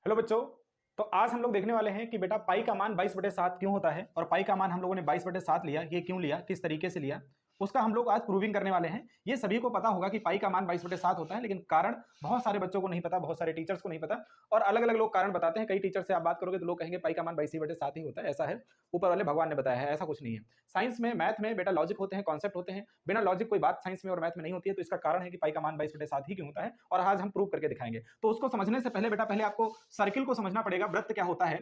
Hello बच्चों। तो आज हम लोग देखने वाले हैं कि बेटा पाई का मान 22/7 क्यों होता है और पाई का मान हम लोगों ने 22/7 लिया, ये क्यों लिया, किस तरीके से लिया, उसका हम लोग आज प्रूविंग करने वाले हैं। ये सभी को पता होगा कि पाई का मान 22/7 होता है, लेकिन कारण बहुत सारे बच्चों को नहीं पता, बहुत सारे टीचर्स को नहीं पता और अलग अलग लोग कारण बताते हैं। कई टीचर से आप बात करोगे तो लोग कहेंगे पाई का मान 22/7 ही होता है, ऐसा है, ऊपर वाले भगवान ने बताया है। ऐसा कुछ नहीं है। साइंस में, मैथ में बेटा लॉजिक होते हैं, कॉन्सेप्ट होते हैं। बिना लॉजिक कोई बात साइंस में और मैथ में नहीं होती है। तो इसका कारण है कि पाई का मान 22/7 ही क्यों होता है और आज हम प्रूव करके दिखाएंगे। तो उसको समझने से पहले बेटा पहले आपको सर्किल को समझना पड़ेगा। वृत्त क्या होता है,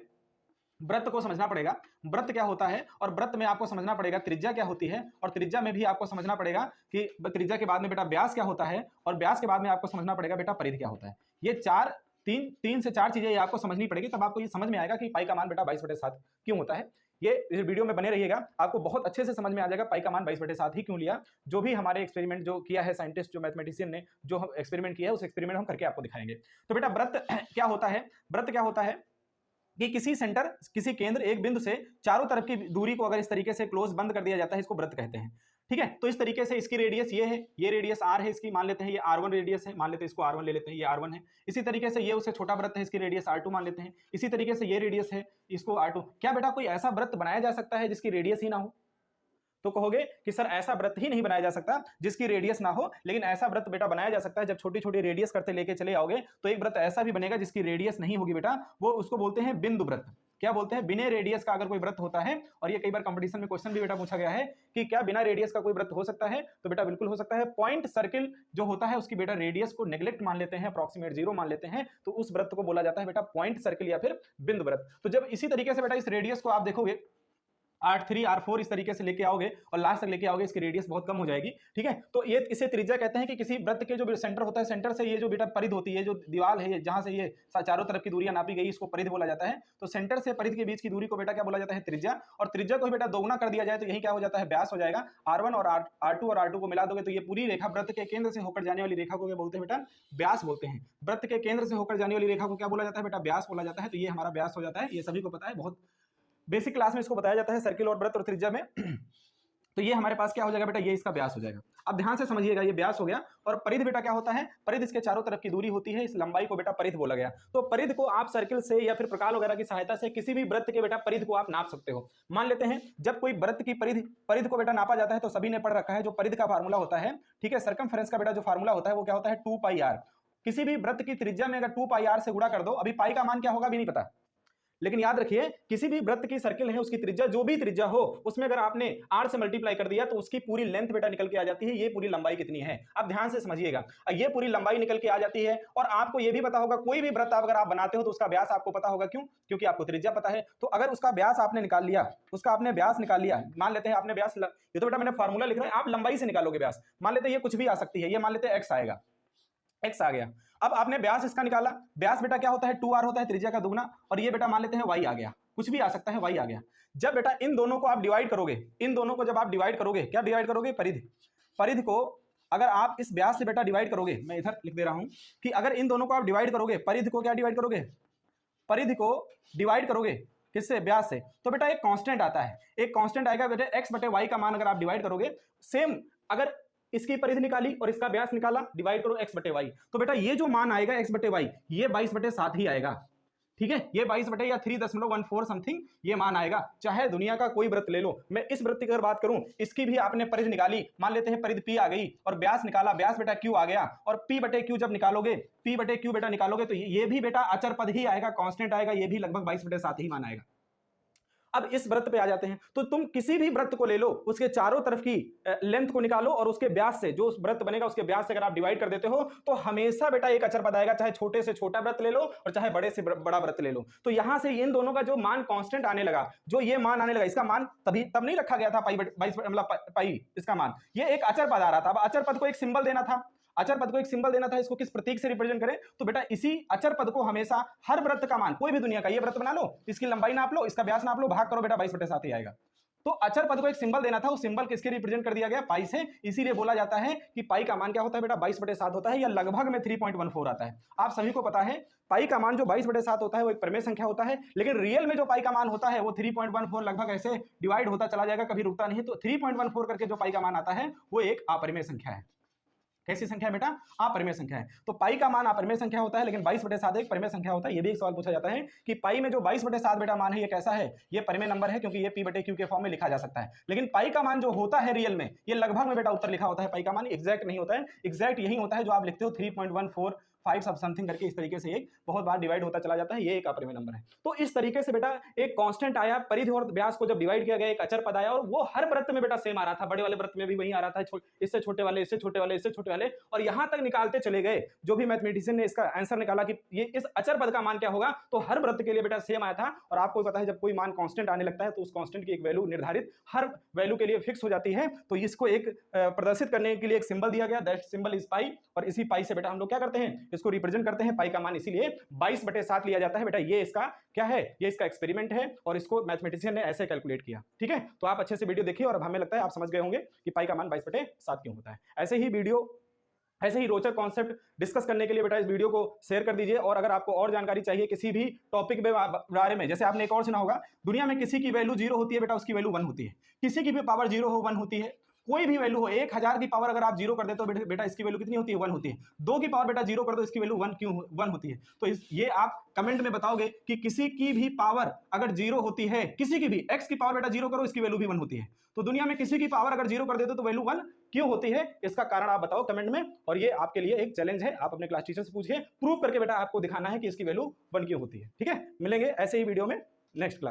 वृत्त को समझना पड़ेगा। वृत्त क्या होता है और वृत्त में आपको समझना पड़ेगा त्रिज्या क्या होती है और त्रिज्या में भी आपको समझना पड़ेगा कि त्रिज्या के बाद में बेटा व्यास क्या होता है और व्यास के बाद में आपको समझना पड़ेगा बेटा परिधि क्या होता है। ये तीन से चार चीजें आपको समझनी पड़ेगी, तब आपको ये समझ में आएगा कि पाई का मान बेटा 22/7 क्यों होता है। ये इस वीडियो में बने रहिएगा, आपको बहुत अच्छे से समझ में आ जाएगा पाई का मान 22/7 ही क्यों लिया। जो भी हमारे एक्सपेरिमेंट जो किया है साइंटिस्ट, जो मैथमेटिशियन ने जो एक्सपेरिमेंट किया है, उस एक्सपेरिमेंट हम करके आपको दिखाएंगे। तो बेटा वृत्त क्या होता है, वृत्त क्या होता है कि किसी सेंटर, किसी केंद्र, एक बिंदु से चारों तरफ की दूरी को अगर इस तरीके से क्लोज बंद कर दिया जाता है, इसको वृत्त कहते हैं। ठीक है, तो इस तरीके से इसकी रेडियस ये है, ये रेडियस r है इसकी, मान लेते हैं ये r1 रेडियस है, मान लेते हैं इसको r1 ले लेते हैं, ये r1 है। इसी तरीके से ये उससे छोटा वृत्त है, इसकी रेडियस r2 मान लेते हैं। इसी तरीके से ये रेडियस है, इसको r2। क्या बेटा कोई ऐसा वृत्त बनाया जा सकता है जिसकी रेडियस ही ना हो? तो कहोगे कि सर ऐसा वृत्त ही नहीं बनाया जा सकता जिसकी रेडियस ना हो, लेकिन ऐसा वृत्त बेटा बनाया जा सकता है। जब छोटी छोटी रेडियस करते लेके चले आओगे तो एक वृत्त ऐसा भी बनेगा जिसकी रेडियस नहीं होगी बेटा, वो उसको बोलते हैं बिंदु वृत्त। क्या बोलते हैं? बिना रेडियस का अगर कोई वृत्त होता है, और ये कई बार कंपटीशन में क्वेश्चन भी बेटा पूछा गया है कि क्या बिना रेडियस का कोई वृत्त हो सकता है, तो बेटा बिल्कुल हो सकता है। पॉइंट सर्किल जो होता है उसकी बेटा रेडियस को नेग्लेक्ट मान लेते हैं, अप्रॉक्सीमेट 0 मान लेते हैं, तो उस वृत्त को बोला जाता है बेटा पॉइंट सर्किल या फिर बिंदु वृत्त। तो जब इसी तरीके से बेटा इस रेडियस को आप देखोगे R3 R4 इस तरीके से लेके आओगे और लास्ट तक लेके आओगे, इसकी रेडियस बहुत कम हो जाएगी। ठीक है, तो ये इसे त्रिज्या कहते हैं कि किसी वृत्त के जो सेंटर होता है, सेंटर से ये जो बेटा परिधि होती है, जो दीवार है जहां से ये चारों तरफ की दूरियां नापी गई, इसको परिधि बोला जाता है। तो सेंटर से परिधि के बीच की दूरी को बेटा क्या बोला जाता है? त्रिज्या। और त्रिज्या को बेटा दोगुना कर दिया जाए तो यही क्या हो जाता है? व्यास हो जाएगा। R1 और R2 और R2 को मिला दोगे तो ये पूरी रेखा वृत्त के केंद्र से होकर जाने वाली रेखा को क्या बोलते हैं बेटा? व्यास बोलते हैं। वृत्त के केंद्र से होकर जाने वाली रेखा को क्या बोला जाता है बेटा? व्यास बोला जाता है। तो ये हमारा व्यास हो जाता है, ये सभी को पता है, बहुत बेसिक क्लास में इसको बताया जाता है सर्किल और वृत्त और त्रिज्या में। तो ये हमारे पास क्या हो जाएगा बेटा? ये इसका व्यास हो जाएगा। अब ध्यान से समझिएगा, ये व्यास हो गया। और परिधि बेटा क्या होता है? परिधि इसके चारों तरफ की दूरी होती है, इस लंबाई को बेटा परिधि बोला गया। तो परिधि को आप सर्किल से या फिर प्रकाल वगैरह की सहायता से किसी भी वृत्त के बेटा परिधि को आप नाप सकते हो। मान लेते हैं जब कोई वृत्त की परिधि को बेटा नापा जाता है तो सभी ने पढ़ रखा है जो परिधि का फार्मूला होता है। ठीक है, सर्कमफेरेंस का बेटा जो फार्मूला होता है वो क्या होता है? 2πr। किसी भी वृत्त की त्रिज्या में अगर 2πr से गुणा कर दो, अभी पाई का मान क्या होगा अभी नहीं पता, लेकिन याद रखिए किसी भी वृत्त की सर्किल है उसकी त्रिज्या जो भी त्रिज्या हो, उसमें अगर आपने r से मल्टीप्लाई कर दिया तो उसकी पूरी लेंथ बेटा निकल के आ जाती है। ये पूरी लंबाई कितनी है, अब ध्यान से समझिएगा। ये पूरी लंबाई निकल के आ जाती है। और आपको ये भी पता होगा कोई भी वृत्त अगर आप बनाते हो तो उसका व्यास आपको पता होगा। क्यों? क्योंकि आपको त्रिज्या पता है। तो अगर उसका व्यास आपने निकाल लिया, उसका आपने व्यास निकाल लिया, मान लेते हैं आपने व्यास, ये तो बेटा मैंने फार्मूला लिख रहा है, आप लंबाई से निकालोगे व्यास। मान लेते हैं ये कुछ भी आ सकती है, ये मान लेते हैं x आएगा, x आ गया। अब आपने व्यास इसका निकाला, व्यास बेटा क्या होता है? 2r होता है, त्रिज्या का दुगना। और ये बेटा मान लेते हैं y आ गया, कुछ भी आ सकता है, y आ गया। जब बेटा इन दोनों को आप डिवाइड करोगे, इन दोनों को जब आप डिवाइड करोगे, क्या डिवाइड करोगे? परिधि। परिधि को अगर आप इस व्यास से बेटा डिवाइड करोगे, मैं इधर लिख दे रहा हूं कि अगर इन दोनों को आप डिवाइड करोगे, परिधि को क्या डिवाइड करोगे? परिधि को डिवाइड करोगे किससे? व्यास से। तो बेटा एक कांस्टेंट आता है, एक कांस्टेंट आएगा बेटा x/y का मान अगर आप डिवाइड करोगे, सेम अगर इसकी परिधि निकाली और इसका व्यास निकाला, डिवाइड करो x/y, तो बेटा ये जो मान आएगा x/y ये 22/7 ही आएगा। ठीक है, ये 22 या 3.14 समथिंग ये मान आएगा। चाहे दुनिया का कोई वृत्त ले लो, मैं इस वृत्त की अगर बात करूं, इसकी भी आपने परिधि निकाली, मान लेते हैं परिधि p आ गई, और व्यास निकाला, व्यास बेटा q आ गया। और p/q जब निकालोगे, p/q बेटा निकालोगे तो ये भी बेटा अचर पद ही आएगा, कांस्टेंट आएगा, ये भी लगभग 22/7 ही मान आएगा। अब इस वृत्त पे आ जाते हैं, तो तुम किसी भी वृत्त को ले लो, उसके चारों तरफ की लेंथ को निकालो और उसके व्यास से, जो उस वृत्त बनेगा उसके व्यास से अगर आप डिवाइड कर देते हो तो हमेशा बेटा एक अचर पद आएगा, चाहे छोटे से छोटा वृत्त ले लो और चाहे बड़े से बड़ा वृत्त ले लो। तो यहां से इन दोनों का जो मान कांस्टेंट आने लगा, जो ये मान आने लगा, इसका मान तब नहीं रखा गया था पाई, इसका मान, ये एक अचर पद आ रहा था। अब अचर पद को एक सिंबल देना था, अचर पद को एक सिंबल देना था, इसको किस प्रतीक से रिप्रेजेंट करें? तो बेटा इसी अचर पद को हमेशा हर वृत्त का मान, कोई भी दुनिया का ये वृत्त बना लो, इसकी लंबाई नाप लो, इसका व्यास नाप लो, भाग करो बेटा 22/7 ही आएगा। तो अचर पद को एक सिंबल देना था, उस सिंबल किसके रिप्रेजेंट कर दिया गया? पाई से। इसीलिए बोला जाता है कि पाई का मान क्या होता है बेटा? 22/7 होता है, या लगभग में 3.14 आता है। आप सभी को पता है पाई का मान जो 22/7 होता है वो एक परिमेय संख्या होता है, लेकिन रियल में जो पाई का मान होता है वो 3.14 लगभग ऐसे डिवाइड होता चला जाएगा, कभी रुकता नहीं। तो 3.14 करके जो पाई का मान आता है वो एक अपरिमेय संख्या है। कैसी संख्या है बेटा? अपरिमेय संख्या है। तो पाई का मान अपरिमेय संख्या होता है, लेकिन 22/7 एक परिमेय संख्या होता है। ये भी एक सवाल पूछा जाता है कि पाई में जो 22/7 बेटा मान है ये कैसा है? ये परिमेय नंबर है, क्योंकि ये p/q के फॉर्म में लिखा जा सकता है। लेकिन पाई का मान जो होता है रियल में, ये लगभग में बेटा उत्तर लिखा होता है। पाई का मान एग्जैक्ट नहीं होता है। एग्जैक्ट यही होता है जो आप लिखते हो 3.145 सब समथिंग करके, इस तरीके से एक बहुत बार डिवाइड होता चला जाता है। ये एक अपरिमेय नंबर है। तो इस तरीके से बेटा एक कांस्टेंट आया, परिधि और व्यास को जब डिवाइड किया गया एक अचर पद आया, और वो हर वृत्त में बेटा सेम आ रहा था। बड़े वाले वृत्त में भी वही आ रहा था, इससे छोटे वाले, इससे छोटे वाले, इससे छोटे वाले, और यहां तक निकालते चले गए। जो भी मैथमेटिशियन ने इसका आंसर निकाला कि ये इस अचर पद का मान क्या होगा, तो हर वृत्त के लिए बेटा सेम आया था। और आपको पता है जब कोई मान कांस्टेंट आने लगता है तो उस कांस्टेंट की एक वैल्यू निर्धारित हर वैल्यू के लिए फिक्स हो जाती है। तो इसको एक प्रदर्शित करने के लिए एक सिंबल दिया गया, दैट सिंबल इज पाई। और इसी पाई से बेटा हम लोग क्या करते हैं, इसको रिप्रेजेंट करते हैं। पाई का मान इसीलिए 22/7 लिया जाता है बेटा। ये इसका क्या है? ये इसका एक्सपेरिमेंट है, और इसको मैथमेटिशियन ने ऐसे कैलकुलेट किया। ठीक है, तो आप अच्छे से वीडियो देखिए, और अब हमें लगता है आप समझ गए होंगे कि पाई का मान 22/7 क्यों होता है। ऐसे ही रोचक कॉन्सेप्ट डिस्कस करने के लिए बेटा इस वीडियो को शेयर कर दीजिए। और अगर आपको और जानकारी चाहिए किसी भी टॉपिक के बारे में, जैसे आपने एक और सुना होगा, दुनिया में किसी की वैल्यू 0 होती है बेटा, उसकी वैल्यू 1 होती है। किसी की भी पावर 0 हो 1 होती है। कोई भी वैल्यू हो, 1000 की पावर अगर आप 0 कर दे तो बेटा इसकी वैल्यू कितनी होती है? 1 होती है। 2 की पावर बेटा 0 कर दो, इसकी वैल्यू 1 क्यों 1 होती है? तो ये आप कमेंट में बताओगे कि किसी की भी पावर अगर 0 होती है, किसी की भी x की पावर बेटा 0 करो, इसकी वैल्यू भी 1 होती है। तो दुनिया में किसी की पावर अगर 0 कर देते तो वैल्यू 1 क्यों होती है? इसका कारण आप बताओ कमेंट में। और ये आपके लिए एक चैलेंज है, आप अपने क्लास टीचर से पूछिए, प्रूव करके बेटा आपको दिखाना है कि इसकी वैल्यू 1 क्यों होती है। ठीक है, मिलेंगे ऐसे ही वीडियो में नेक्स्ट क्लास में।